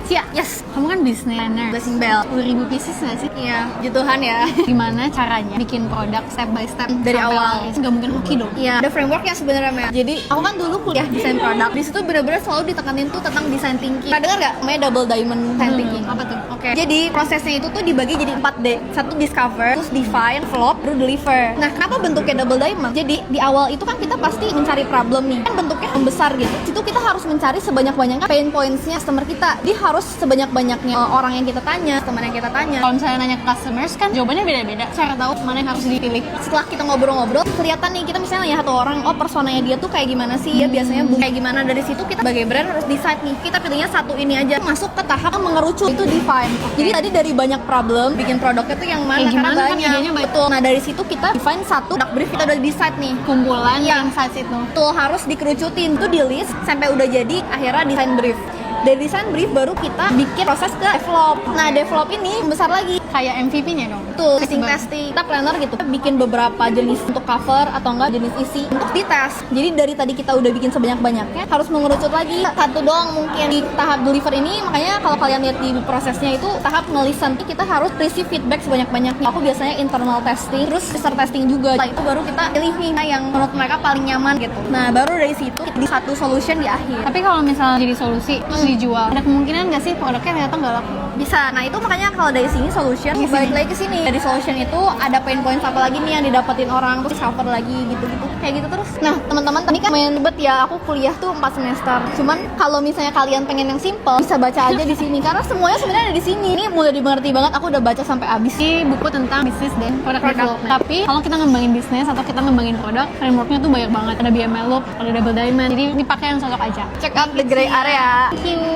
Cia, yes, kamu kan business planner. Blessing Bell. 10.000 pieces nggak sih? Iya, puji Tuhan ya. Gimana caranya bikin produk step by step Dari sampai awal. laris? Nggak mungkin hoki dong. Iya, ada frameworknya sebenarnya, Mel. Jadi, aku kan dulu kuliah desain produk. Di situ bener-bener selalu ditekanin tuh tentang design thinking. Pernah dengar nggak? Namanya double diamond design thinking. Apa tuh? Oke. Jadi, prosesnya itu tuh dibagi jadi 4D. Satu discover, terus define, develop, baru deliver. Nah, kenapa bentuknya double diamond? Jadi, di awal itu kan kita pasti mencari problem nih. Kan bentuknya membesar gitu. Situ kita harus mencari sebanyak-banyaknya pain points-nya customer kita. Dia harus sebanyak-banyaknya orang yang kita tanya, teman yang kita tanya. Kalau misalnya nanya ke customers kan jawabannya beda-beda. Cara tahu mana yang harus dipilih. Setelah kita ngobrol-ngobrol, kelihatan nih kita misalnya ya satu orang, oh personanya dia tuh kayak gimana sih, dia biasanya kayak gimana. Dari situ kita sebagai brand harus decide nih, kita pilihnya satu ini aja. Masuk ke tahap mengerucut, itu define. Jadi tadi dari banyak problem, bikin produknya tuh yang mana, Kayak gimana karena kan banyak. idenya banyak. Betul. Nah dari situ kita define satu product brief, kita udah decide nih. Kumpulan Iya. insights itu. Betul, harus dikerucutin tuh di list sampai udah jadi akhirnya design brief. Dari design brief baru kita bikin proses ke develop. Nah develop ini besar lagi. Kayak MVP-nya dong. Tuh, testing. Kita planner gitu, kita bikin beberapa jenis untuk cover atau enggak jenis isi untuk dites. Jadi dari tadi kita udah bikin sebanyak-banyaknya, harus mengerucut lagi. Satu doang mungkin di tahap deliver ini, makanya kalau kalian lihat di prosesnya itu tahap nge-listen. Kita harus receive feedback sebanyak-banyaknya. Aku biasanya internal testing, terus user testing juga. Setelah itu baru kita pilih nih yang menurut mereka paling nyaman gitu. Nah, baru dari situ di satu solution di akhir. Tapi kalau misalnya jadi solusi terus dijual, ada kemungkinan nggak sih produknya ternyata nggak laku? Bisa. Nah, itu makanya kalau dari sini solution balik lagi ke sini. Dari solution itu ada pain points apa lagi nih yang didapetin orang, terus cover lagi gitu-gitu. Kayak gitu terus. Nah, teman-teman tadi kan main ribet ya. Aku kuliah tuh 4 semester. Cuman kalau misalnya kalian pengen yang simple, bisa baca aja di sini karena semuanya sebenarnya ada di sini. Ini mudah dimengerti banget. Aku udah baca sampai habis. Ini buku tentang bisnis dan product development. Tapi kalau kita ngembangin bisnis atau kita ngembangin produk, frameworknya tuh banyak banget. Ada BML Loop, ada Double Diamond. Jadi dipakai yang cocok aja. Check out the gray area. Thank you.